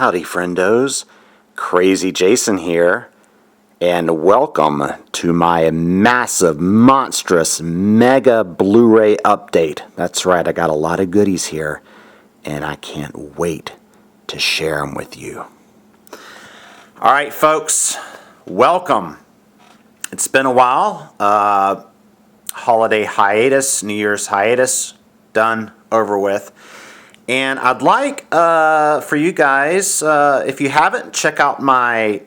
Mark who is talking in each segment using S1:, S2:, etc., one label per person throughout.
S1: Howdy, friendos. Crazy Jason here, and welcome to my massive, monstrous, mega Blu-ray update. That's right, I got a lot of goodies here, and I can't wait to share them with you. All right, folks, welcome. It's been a while. Holiday hiatus, New Year's hiatus, done, over with. And I'd like for you guys, if you haven't, check out my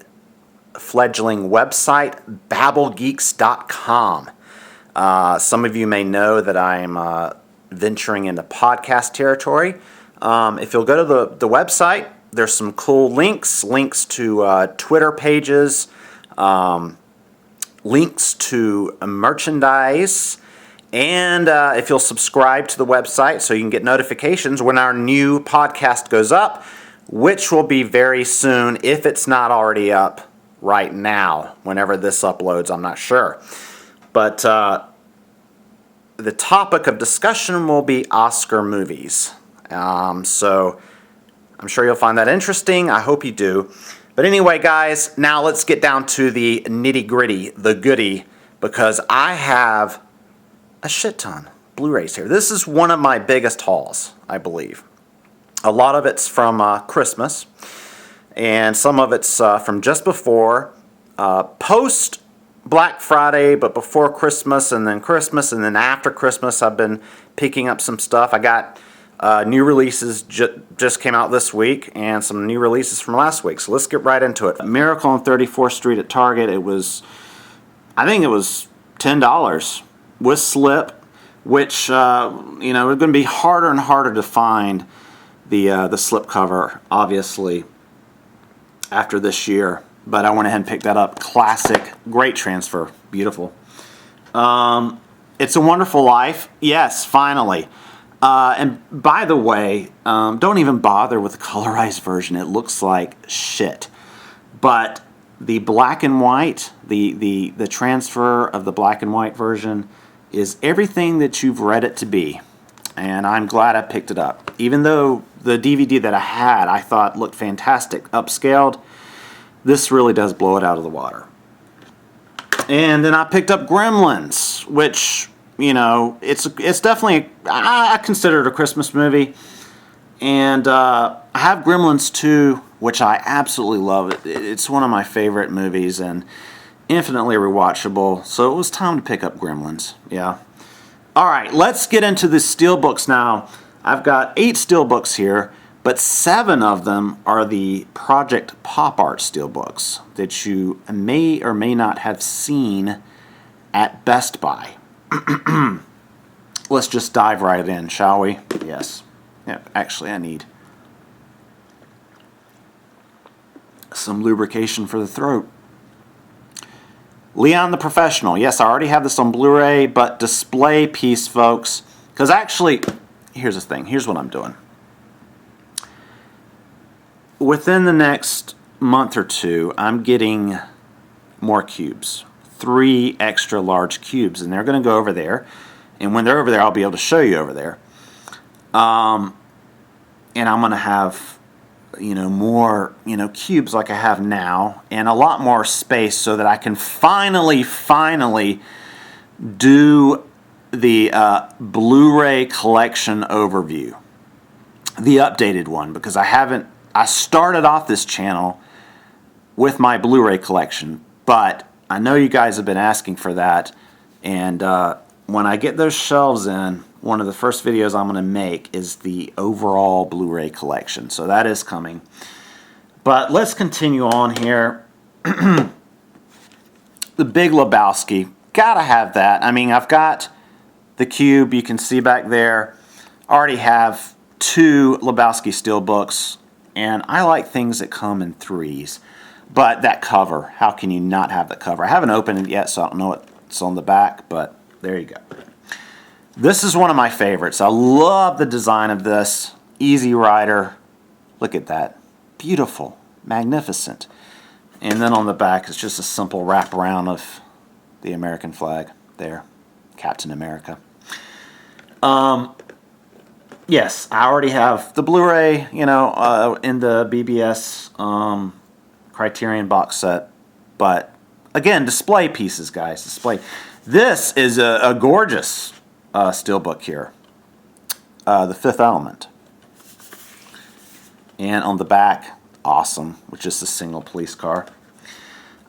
S1: fledgling website, babblegeeks.com. Some of you may know that I'm venturing into podcast territory. If you'll go to the website, there's some cool links to Twitter pages, links to merchandise, and if you'll subscribe to the website so you can get notifications when our new podcast goes up, which will be very soon, if it's not already up right now. Whenever this uploads, I'm not sure. But the topic of discussion will be Oscar movies. So I'm sure you'll find that interesting. I hope you do. But anyway, guys, now let's get down to the nitty-gritty, the goodie, because I have a shit ton Blu-rays here. This is one of my biggest hauls, I believe. A lot of it's from Christmas, and some of it's from just before, post Black Friday, but before Christmas, and then after Christmas, I've been picking up some stuff. I got new releases just came out this week, and some new releases from last week. So let's get right into it. Miracle on 34th Street at Target. I think it was $10 with slip, which it's going to be harder and harder to find the slip cover, obviously, after this year. But I went ahead and picked that up. Classic, great transfer, beautiful. It's a Wonderful Life. Yes, finally. And by the way, don't even bother with the colorized version. It looks like shit. But the black and white, the transfer of the black and white version is everything that you've read it to be. And I'm glad I picked it up. Even though the DVD that I had I thought looked fantastic, upscaled, this really does blow it out of the water. And then I picked up Gremlins, which, it's definitely, I consider it a Christmas movie. And I have Gremlins 2, which I absolutely love. It's one of my favorite movies and infinitely rewatchable. So it was time to pick up Gremlins. Yeah. All right, let's get into the steelbooks now. I've got 8 steelbooks here, but 7 of them are the Project Pop Art steelbooks that you may or may not have seen at Best Buy. Let's just dive right in, shall we? Yes. Yep. Actually, I need some lubrication for the throat. Leon the Professional. Yes, I already have this on Blu-ray, but display piece, folks. Because actually, here's the thing. Here's what I'm doing. Within the next month or two, I'm getting more cubes. 3 extra large cubes, and they're going to go over there. And when they're over there, I'll be able to show you over there. And I'm going to have, more, cubes like I have now, and a lot more space so that I can finally do the Blu-ray collection overview. The updated one, because I started off this channel with my Blu-ray collection, but I know you guys have been asking for that, and when I get those shelves in, one of the first videos I'm going to make is the overall Blu-ray collection. So that is coming. But let's continue on here. The Big Lebowski. Gotta have that. I mean, I've got the cube you can see back there. I already have 2 Lebowski steelbooks, and I like things that come in 3s. But that cover, how can you not have the cover? I haven't opened it yet, so I don't know what's on the back, but there you go. This is one of my favorites. I love the design of this. Easy Rider. Look at that. Beautiful. Magnificent. And then on the back, it's just a simple wraparound of the American flag there. Captain America. yes, I already have the Blu-ray, you know, in the BBS Criterion box set. But again, display pieces, guys. Display. This is a gorgeous steelbook here. The Fifth Element. And on the back, awesome, which is a single police car.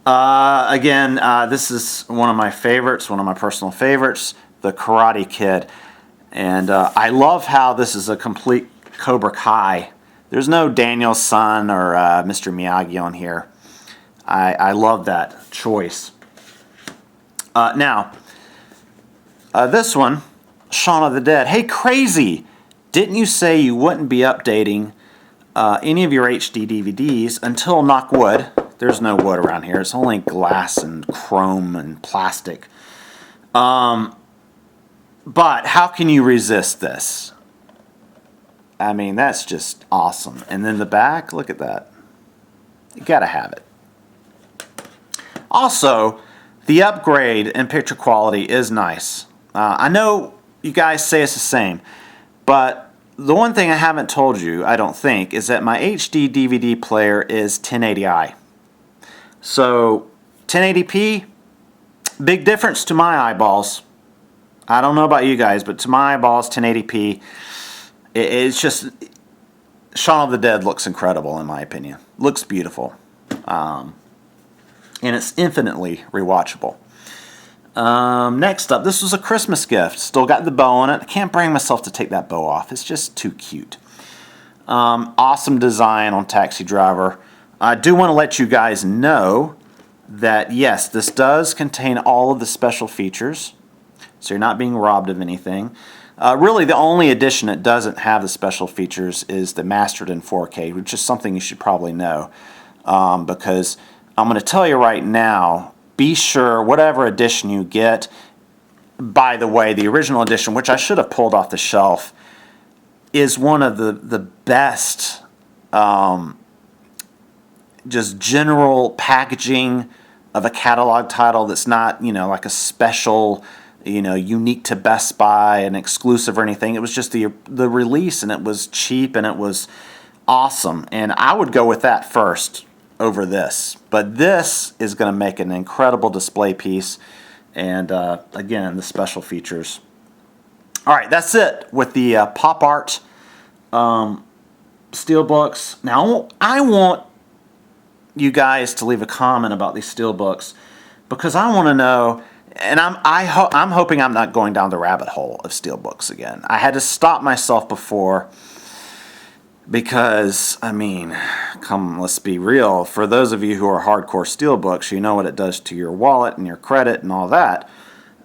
S1: Again, this is one of my favorites, one of my personal favorites, The Karate Kid. And I love how this is a complete Cobra Kai. There's no Daniel's son or Mr. Miyagi on here. I love that choice. Now, this one, Shaun of the Dead. Hey, crazy! Didn't you say you wouldn't be updating any of your HD DVDs until, knock wood, there's no wood around here. It's only glass and chrome and plastic. But how can you resist this? I mean, that's just awesome. And then the back, look at that. You gotta have it. Also, the upgrade in picture quality is nice. I know you guys say it's the same, but the one thing I haven't told you, I don't think, is that my HD DVD player is 1080i. So 1080p, big difference to my eyeballs. I don't know about you guys, but to my eyeballs, 1080p, it's just, Shaun of the Dead looks incredible in my opinion. Looks beautiful. And it's infinitely rewatchable. Next up, this was a Christmas gift. Still got the bow on it. I can't bring myself to take that bow off. It's just too cute. Awesome design on Taxi Driver. I do want to let you guys know that, yes, this does contain all of the special features. So you're not being robbed of anything. Really, the only edition that doesn't have the special features is the mastered in 4K, which is something you should probably know. Because I'm going to tell you right now, be sure, whatever edition you get, by the way, the original edition, which I should have pulled off the shelf, is one of the best just general packaging of a catalog title that's not, you know, like a special, you know, unique to Best Buy and exclusive or anything. It was just the release, and it was cheap, and it was awesome. And I would go with that first over this. But this is going to make an incredible display piece. And again, the special features. All right, that's it with the pop art steelbooks. Now, I want you guys to leave a comment about these steelbooks, because I want to know, and I'm hoping I'm not going down the rabbit hole of steelbooks again. I had to stop myself before, because, I mean, let's be real. For those of you who are hardcore steelbooks, you know what it does to your wallet and your credit and all that.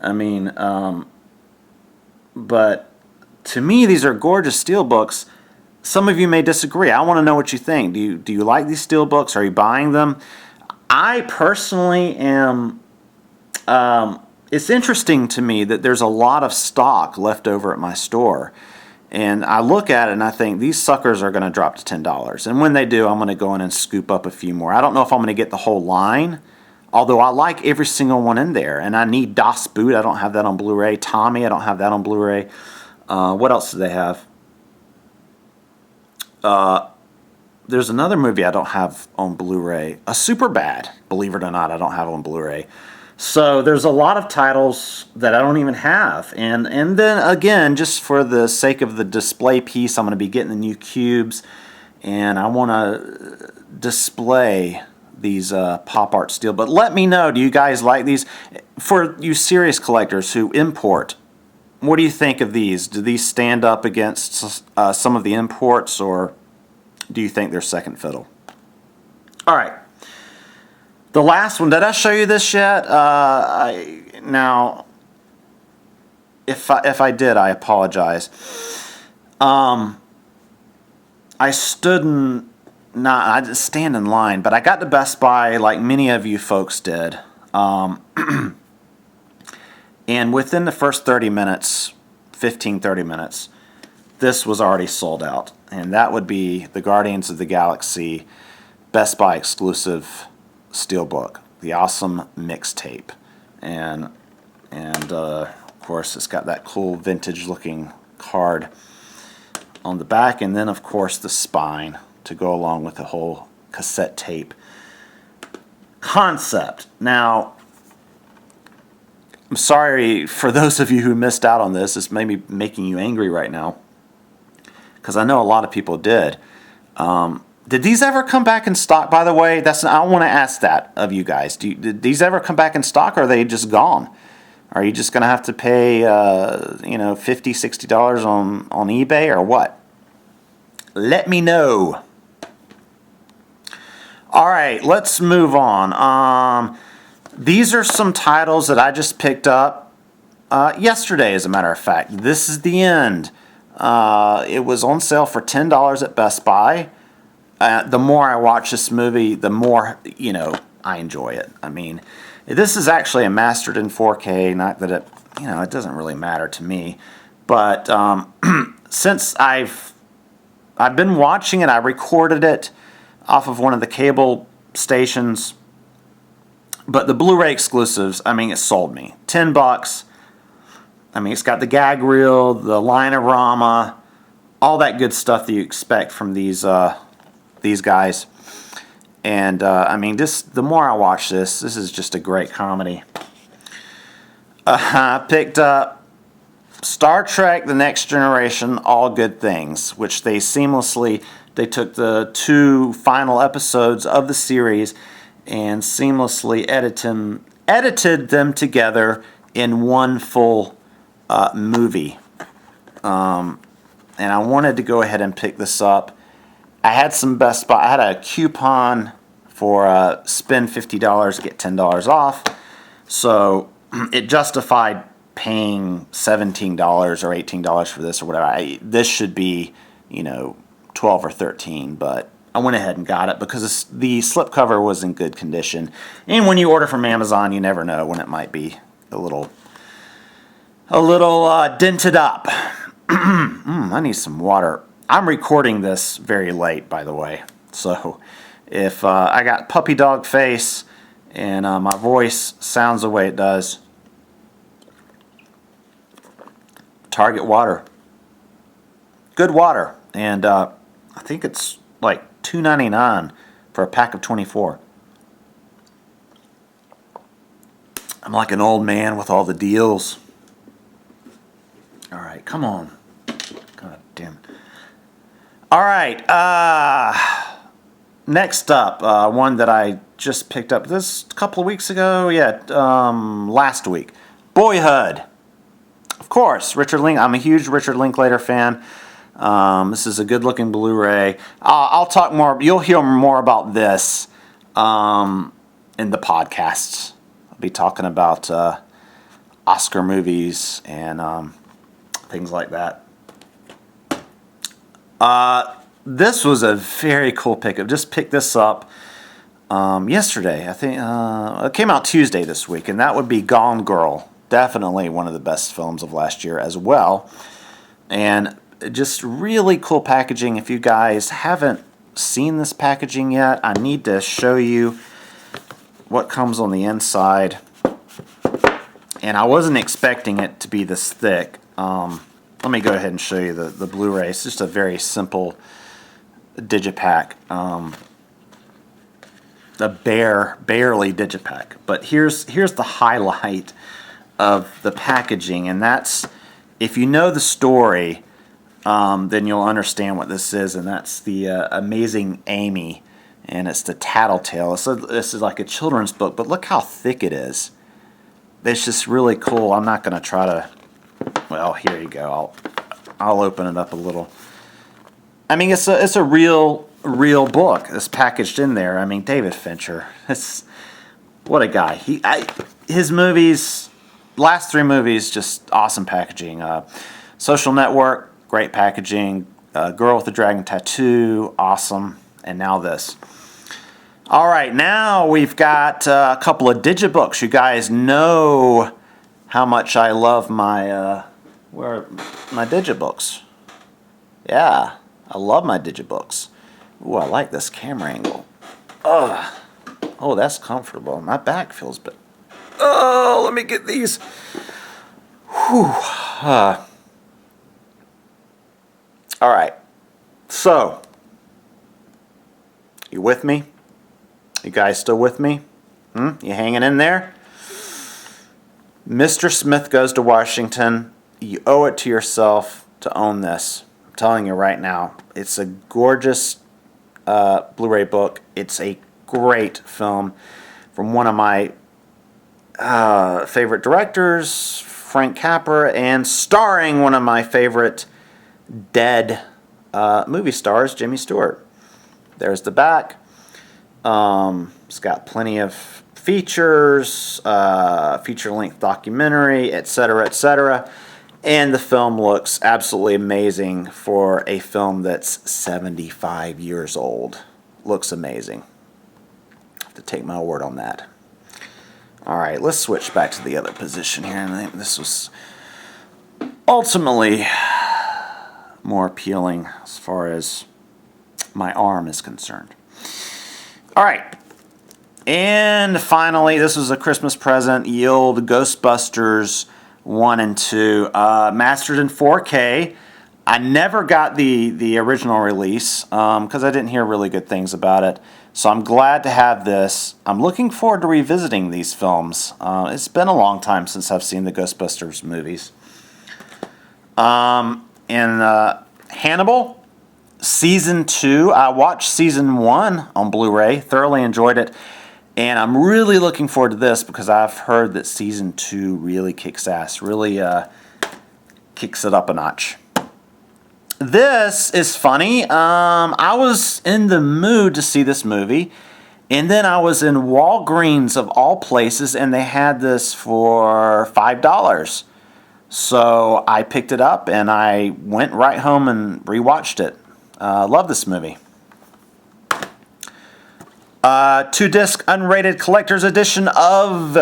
S1: I mean, but to me, these are gorgeous steelbooks. Some of you may disagree. I want to know what you think. Do you like these steelbooks? Are you buying them? I personally am. It's interesting to me that there's a lot of stock left over at my store. And I look at it and I think these suckers are going to drop to $10. And when they do, I'm going to go in and scoop up a few more. I don't know if I'm going to get the whole line, although I like every single one in there. And I need Das Boot. I don't have that on Blu-ray. Tommy, I don't have that on Blu-ray. What else do they have? There's another movie I don't have on Blu-ray. A Superbad, believe it or not, I don't have on Blu-ray. So there's a lot of titles that I don't even have. And then again, just for the sake of the display piece, I'm going to be getting the new cubes. And I want to display these pop art steel. But let me know, do you guys like these? For you serious collectors who import, what do you think of these? Do these stand up against some of the imports, or do you think they're second fiddle? All right. The last one, did I show you this yet? Now, if I did, I apologize. I didn't stand in line, but I got to Best Buy like many of you folks did. And within the first 30 minutes, 30 minutes, this was already sold out. And that would be the Guardians of the Galaxy Best Buy exclusive steelbook, the awesome mixtape. And of course, it's got that cool vintage looking card. on the back, and then of course the spine to go along with the whole cassette tape concept. Now, I'm sorry for those of you who missed out on this. It's maybe making you angry right now, because I know a lot of people did. Did these ever come back in stock, by the way? I want to ask that of you guys. Did these ever come back in stock, or are they just gone? Are you just going to have to pay, $50, $60 on eBay, or what? Let me know. All right, let's move on. These are some titles that I just picked up yesterday, as a matter of fact. This is the end. It was on sale for $10 at Best Buy. The more I watch this movie, the more, I enjoy it. I mean, this is actually a mastered in 4K, not that it doesn't really matter to me. But since I've been watching it, I recorded it off of one of the cable stations. But the Blu-ray exclusives, it sold me. $10. It's got the gag reel, the linorama, all that good stuff that you expect from these guys. And the more I watch this is just a great comedy. I picked up Star Trek: The Next Generation, All Good Things, which they took the 2 final episodes of the series and seamlessly edited them together in one full movie. And I wanted to go ahead and pick this up. I had some Best Buy. I had a coupon for spend $50, get $10 off. So it justified paying $17 or $18 for this or whatever. This should be, 12 or 13, but I went ahead and got it because the slipcover was in good condition. And when you order from Amazon, you never know when it might be a little dented up. I need some water. I'm recording this very late, by the way. So if I got puppy dog face and my voice sounds the way it does, Target water. Good water. And I think it's like $2.99 for a pack of 24. I'm like an old man with all the deals. All right, come on. God damn it. All right, next up, one that I just picked up this a couple of weeks ago. Last week. Boyhood. Of course, Richard Link. I'm a huge Richard Linklater fan. This is a good-looking Blu-ray. I'll talk more. You'll hear more about this in the podcasts. I'll be talking about Oscar movies and things like that. This was a very cool pickup. Just picked this up yesterday. I think it came out Tuesday this week, and that would be Gone Girl. Definitely one of the best films of last year as well. And just really cool packaging. If you guys haven't seen this packaging yet, I need to show you what comes on the inside. And I wasn't expecting it to be this thick. Let me go ahead and show you the Blu-ray. It's just a very simple digipack. Barely digipack. But here's the highlight of the packaging, and that's, if you know the story, then you'll understand what this is, and that's the Amazing Amy, and it's the Tattletale. So this is like a children's book, but look how thick it is. It's just really cool. I'm not going to try to, well, here you go. I'll open it up a little. It's a real book. It's packaged in there. David Fincher. What a guy. His movies, last 3 movies, just awesome packaging. Social Network, great packaging. Girl with the Dragon Tattoo, awesome. And now this. All right, now we've got a couple of digibooks. You guys know how much I love my digibooks. Yeah, I love my digibooks. Ooh, I like this camera angle. Oh, that's comfortable. My back feels better. Oh, let me get these. Whew. All right. So, you with me? You guys still with me? You hanging in there? Mr. Smith Goes to Washington. You owe it to yourself to own this. I'm telling you right now. It's a gorgeous Blu-ray book. It's a great film from one of my favorite directors, Frank Capra, and starring one of my favorite dead movie stars, Jimmy Stewart. There's the back. It's got plenty of features, feature-length documentary, etc., etc. And the film looks absolutely amazing for a film that's 75 years old. Looks amazing. I have to take my word on that. Alright, let's switch back to the other position here. And I think this was ultimately more appealing as far as my arm is concerned. Alright. And finally, this was a Christmas present. Yield Ghostbusters 1 and 2. Mastered in 4K. I never got the original release because I didn't hear really good things about it. So I'm glad to have this. I'm looking forward to revisiting these films. It's been a long time since I've seen the Ghostbusters movies. Hannibal, Season 2. I watched Season 1 on Blu-ray. Thoroughly enjoyed it. And I'm really looking forward to this because I've heard that Season 2 really kicks ass. Really kicks it up a notch. This is funny. I was in the mood to see this movie. And then I was in Walgreens of all places. And they had this for $5. So I picked it up and I went right home and rewatched it. Love this movie. 2-disc unrated collector's edition of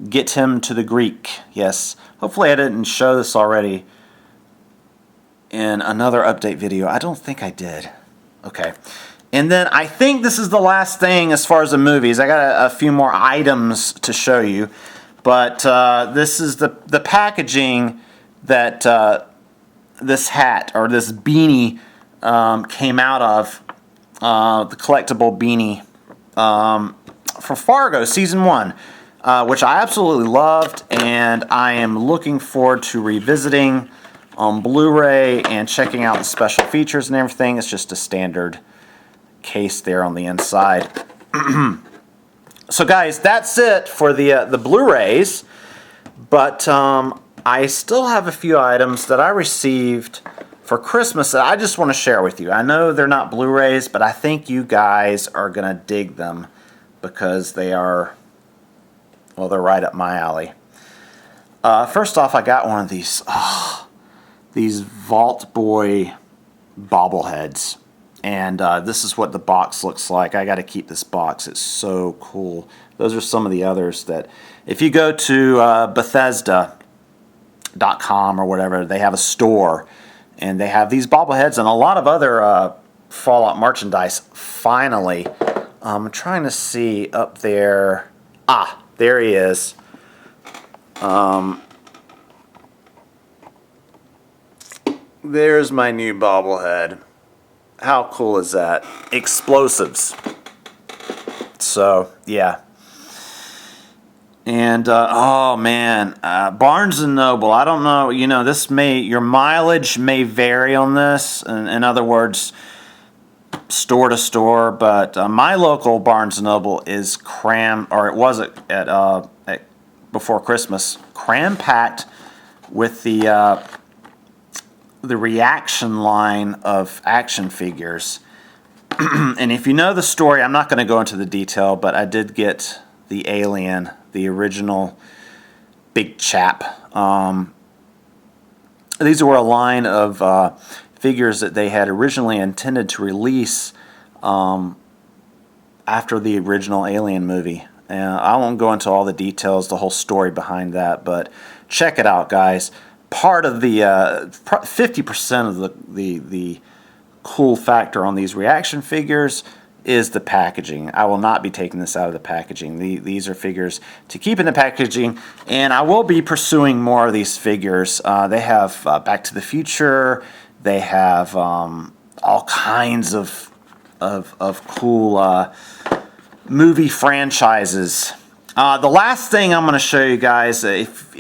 S1: Get Him to the Greek. Yes, hopefully I didn't show this already in another update video. I don't think I did. Okay. And then I think this is the last thing as far as the movies. I got a few more items to show you. But this is the packaging that this hat or this beanie came out of. The collectible beanie. For Fargo Season 1, which I absolutely loved, and I am looking forward to revisiting on Blu-ray and checking out the special features and everything. It's just a standard case there on the inside. So guys, that's it for the Blu-rays, but I still have a few items that I received for Christmas that I just want to share with you. I know they're not Blu-rays, but I think you guys are going to dig them because they are, well, they're right up my alley. First off, I got one of these Vault Boy bobbleheads. And this is what the box looks like. I got to keep this box. It's so cool. Those are some of the others that, if you go to Bethesda.com or whatever, they have a store. And they have these bobbleheads and a lot of other Fallout merchandise. Finally, I'm trying to see up there. Ah, there he is. There's my new bobblehead. How cool is that? Explosives. So, yeah. And, oh man, Barnes & Noble, I don't know, you know, your mileage may vary on this. In other words, store to store, but my local Barnes & Noble is it was at before Christmas, cram-packed with the reaction line of action figures. And if you know the story, I'm not going to go into the detail, but I did get the Alien, the original big chap. These were a line of figures that they had originally intended to release after the original Alien movie. I won't go into all the details, the whole story behind that, but check it out, guys. Part of the 50% of the cool factor on these reaction figures is the packaging. I will not be taking this out of the packaging. These are figures to keep in the packaging, and I will be pursuing more of these figures. They have Back to the Future. They have all kinds of cool movie franchises. The last thing I'm going to show you guys, if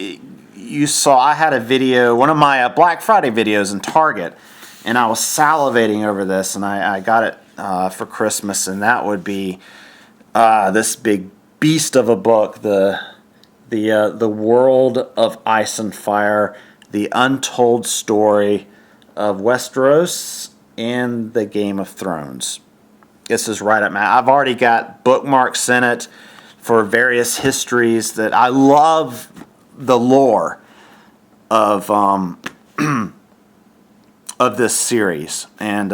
S1: you saw, I had a video, one of my Black Friday videos in Target, and I was salivating over this, and I got it for Christmas, and that would be this big beast of a book, the World of Ice and Fire, the Untold Story of Westeros and the Game of Thrones. This is right up my... I've already got bookmarks in it for various histories that I love the lore of of this series. And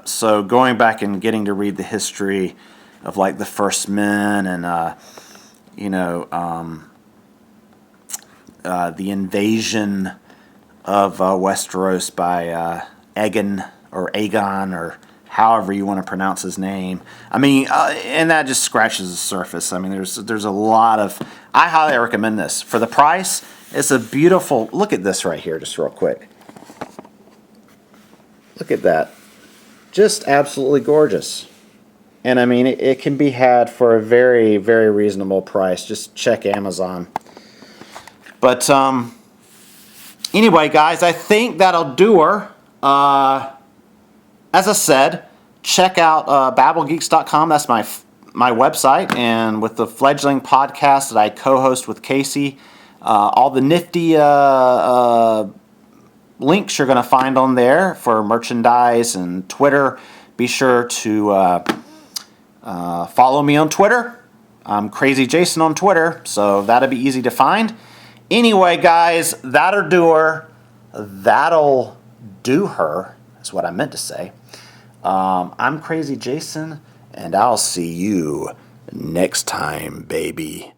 S1: so going back and getting to read the history of like the First Men and the invasion of Westeros by Aegon or however you want to pronounce his name. I mean, and that just scratches the surface. I mean, there's a lot of... I highly recommend this. For the price, it's a beautiful... Look at this right here, just real quick. Look at that. Just absolutely gorgeous. And I mean, it can be had for a very, very reasonable price. Just check Amazon. But anyway, guys, I think that'll do her. As I said, check out babblegeeks.com. That's my website. And with the fledgling podcast that I co-host with Casey, all the nifty links you're going to find on there for merchandise and Twitter. Be sure to follow me on Twitter. I'm Crazy Jason on Twitter, so that'll be easy to find. Anyway, guys, that'll do her. That'll do her, is what I meant to say. I'm Crazy Jason, and I'll see you next time, baby.